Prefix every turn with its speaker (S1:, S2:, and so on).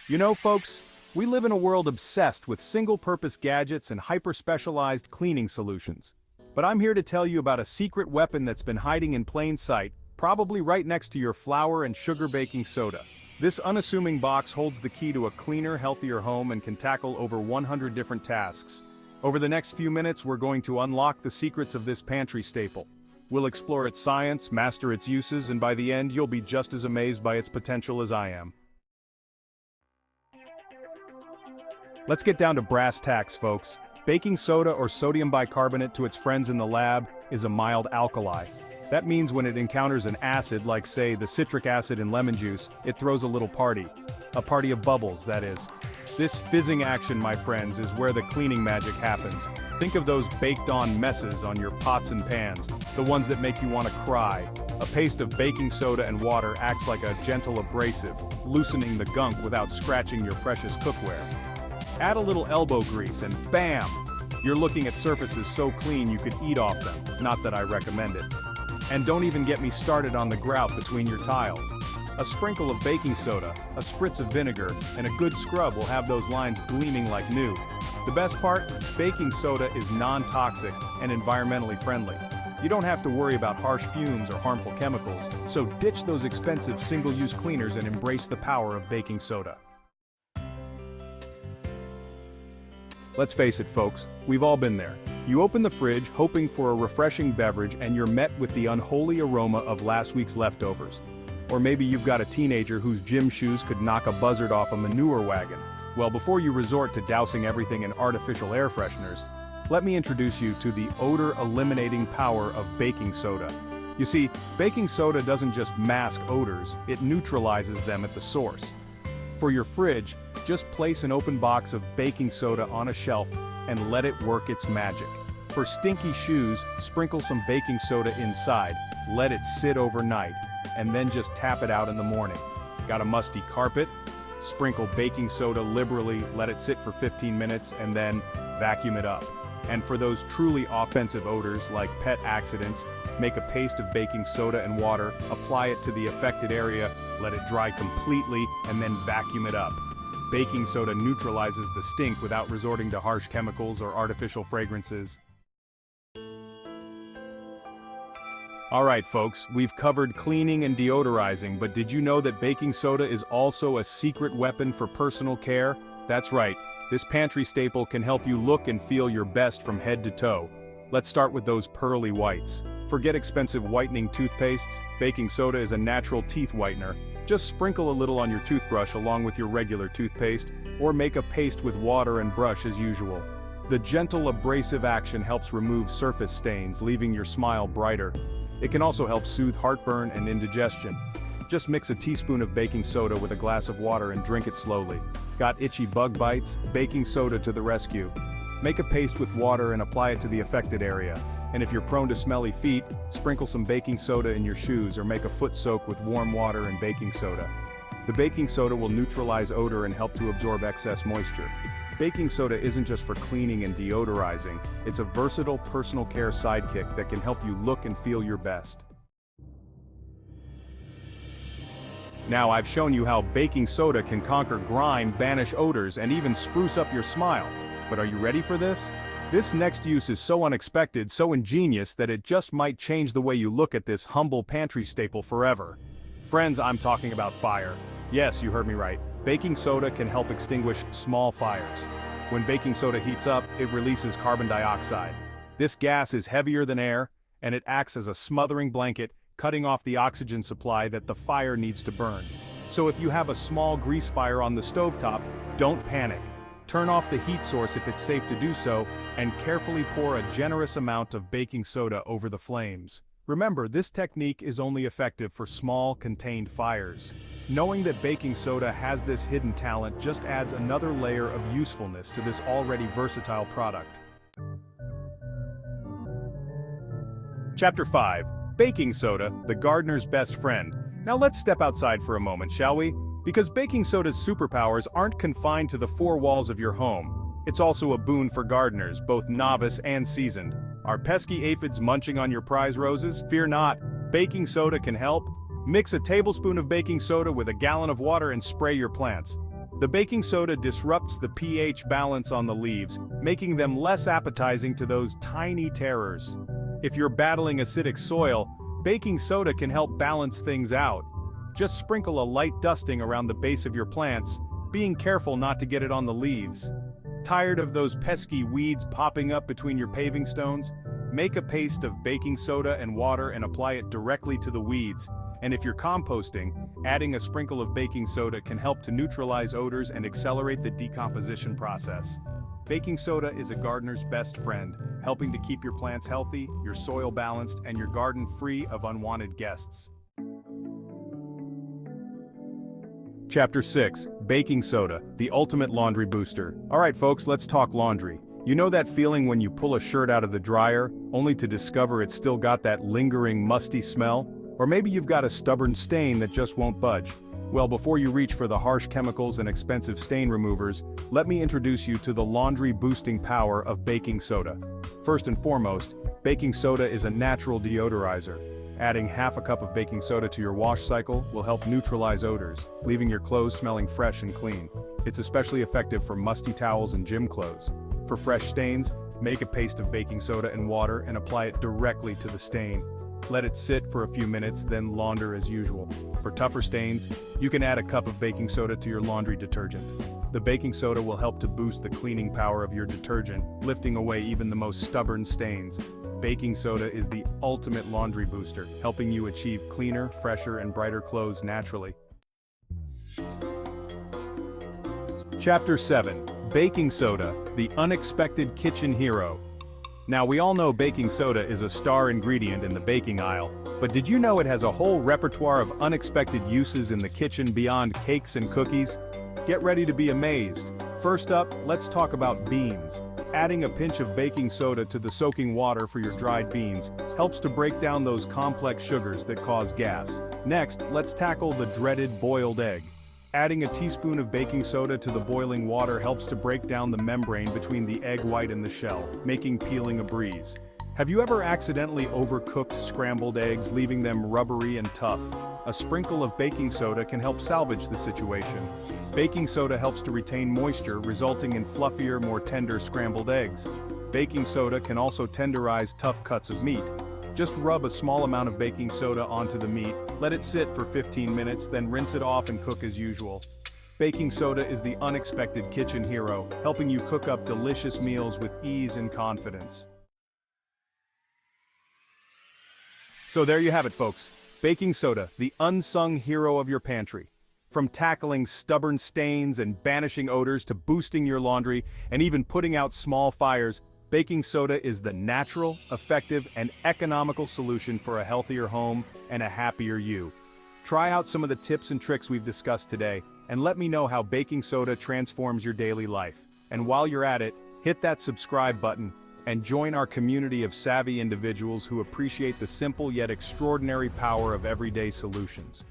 S1: You know, folks, we live in a world obsessed with single-purpose gadgets and hyper-specialized cleaning solutions. But I'm here to tell you about a secret weapon that's been hiding in plain sight, probably right next to your flour and sugar baking soda. This unassuming box holds the key to a cleaner, healthier home and can tackle over 100 different tasks. Over the next few minutes, we're going to unlock the secrets of this pantry staple. We'll explore its science, master its uses, and by the end, you'll be just as amazed by its potential as I am. Let's get down to brass tacks, folks. Baking soda, or sodium bicarbonate to its friends in the lab, is a mild alkali. That means when it encounters an acid, like say the citric acid in lemon juice, it throws a little party. A party of bubbles, that is. This fizzing action, my friends, is where the cleaning magic happens. Think of those baked-on messes on your pots and pans, the ones that make you want to cry. A paste of baking soda and water acts like a gentle abrasive, loosening the gunk without scratching your precious cookware. Add a little elbow grease and bam! You're looking at surfaces so clean you could eat off them, not that I recommend it. And don't even get me started on the grout between your tiles. A sprinkle of baking soda, a spritz of vinegar, and a good scrub will have those lines gleaming like new. The best part? Baking soda is non-toxic and environmentally friendly. You don't have to worry about harsh fumes or harmful chemicals, so ditch those expensive single-use cleaners and embrace the power of baking soda. Let's face it, folks, we've all been there. You open the fridge hoping for a refreshing beverage and you're met with the unholy aroma of last week's leftovers. Or maybe you've got a teenager whose gym shoes could knock a buzzard off a manure wagon. Well, before you resort to dousing everything in artificial air fresheners, let me introduce you to the odor-eliminating power of baking soda. You see, baking soda doesn't just mask odors, it neutralizes them at the source. For your fridge, just place an open box of baking soda on a shelf and let it work its magic. For stinky shoes, sprinkle some baking soda inside, let it sit overnight, and then just tap it out in the morning. Got a musty carpet? Sprinkle baking soda liberally, let it sit for 15 minutes, and then vacuum it up. And for those truly offensive odors like pet accidents, make a paste of baking soda and water, apply it to the affected area, let it dry completely, and then vacuum it up. Baking soda neutralizes the stink without resorting to harsh chemicals or artificial fragrances. Alright folks, we've covered cleaning and deodorizing, but did you know that baking soda is also a secret weapon for personal care? That's right, this pantry staple can help you look and feel your best from head to toe. Let's start with those pearly whites. Forget expensive whitening toothpastes, baking soda is a natural teeth whitener. Just sprinkle a little on your toothbrush along with your regular toothpaste, or make a paste with water and brush as usual. The gentle abrasive action helps remove surface stains, leaving your smile brighter. It can also help soothe heartburn and indigestion. Just mix a teaspoon of baking soda with a glass of water and drink it slowly. Got itchy bug bites? Baking soda to the rescue. Make a paste with water and apply it to the affected area. And if you're prone to smelly feet, sprinkle some baking soda in your shoes or make a foot soak with warm water and baking soda. The baking soda will neutralize odor and help to absorb excess moisture. Baking soda isn't just for cleaning and deodorizing, it's a versatile personal care sidekick that can help you look and feel your best. Now I've shown you how baking soda can conquer grime, banish odors, and even spruce up your smile. But are you ready for this? This next use is so unexpected, so ingenious that it just might change the way you look at this humble pantry staple forever. Friends, I'm talking about fire. Yes, you heard me right. Baking soda can help extinguish small fires. When baking soda heats up, it releases carbon dioxide. This gas is heavier than air, and it acts as a smothering blanket, cutting off the oxygen supply that the fire needs to burn. So if you have a small grease fire on the stovetop, don't panic. Turn off the heat source if it's safe to do so, and carefully pour a generous amount of baking soda over the flames. Remember, this technique is only effective for small, contained fires. Knowing that baking soda has this hidden talent just adds another layer of usefulness to this already versatile product. Chapter 5. Baking soda, the gardener's best friend. Now let's step outside for a moment, shall we? Because baking soda's superpowers aren't confined to the four walls of your home. It's also a boon for gardeners, both novice and seasoned. Are pesky aphids munching on your prize roses? Fear not, baking soda can help. Mix a tablespoon of baking soda with a gallon of water and spray your plants. The baking soda disrupts the pH balance on the leaves, making them less appetizing to those tiny terrors. If you're battling acidic soil, baking soda can help balance things out. Just sprinkle a light dusting around the base of your plants, being careful not to get it on the leaves. Tired of those pesky weeds popping up between your paving stones? Make a paste of baking soda and water and apply it directly to the weeds. And if you're composting, adding a sprinkle of baking soda can help to neutralize odors and accelerate the decomposition process. Baking soda is a gardener's best friend, helping to keep your plants healthy, your soil balanced, and your garden free of unwanted guests. Chapter 6, Baking Soda, the Ultimate Laundry Booster. Alright folks, let's talk laundry. You know that feeling when you pull a shirt out of the dryer, only to discover it's still got that lingering musty smell? Or maybe you've got a stubborn stain that just won't budge. Well, before you reach for the harsh chemicals and expensive stain removers, let me introduce you to the laundry boosting power of baking soda. First and foremost, baking soda is a natural deodorizer. Adding half a cup of baking soda to your wash cycle will help neutralize odors, leaving your clothes smelling fresh and clean. It's especially effective for musty towels and gym clothes. For fresh stains, make a paste of baking soda and water and apply it directly to the stain. Let it sit for a few minutes, then launder as usual. For tougher stains, you can add a cup of baking soda to your laundry detergent. The baking soda will help to boost the cleaning power of your detergent, lifting away even the most stubborn stains. Baking soda is the ultimate laundry booster, helping you achieve cleaner, fresher, and brighter clothes naturally. Chapter 7, Baking Soda, the Unexpected Kitchen Hero. Now we all know baking soda is a star ingredient in the baking aisle, but did you know it has a whole repertoire of unexpected uses in the kitchen beyond cakes and cookies? Get ready to be amazed. First up, let's talk about beans. Adding a pinch of baking soda to the soaking water for your dried beans helps to break down those complex sugars that cause gas. Next, let's tackle the dreaded boiled egg. Adding a teaspoon of baking soda to the boiling water helps to break down the membrane between the egg white and the shell, making peeling a breeze. Have you ever accidentally overcooked scrambled eggs, leaving them rubbery and tough? A sprinkle of baking soda can help salvage the situation. Baking soda helps to retain moisture, resulting in fluffier, more tender scrambled eggs. Baking soda can also tenderize tough cuts of meat. Just rub a small amount of baking soda onto the meat, let it sit for 15 minutes, then rinse it off and cook as usual. Baking soda is the unexpected kitchen hero, helping you cook up delicious meals with ease and confidence. So there you have it, folks. Baking soda, the unsung hero of your pantry. From tackling stubborn stains and banishing odors to boosting your laundry and even putting out small fires, baking soda is the natural, effective, and economical solution for a healthier home and a happier you. Try out some of the tips and tricks we've discussed today, and let me know how baking soda transforms your daily life. And while you're at it, hit that subscribe button and join our community of savvy individuals who appreciate the simple yet extraordinary power of everyday solutions.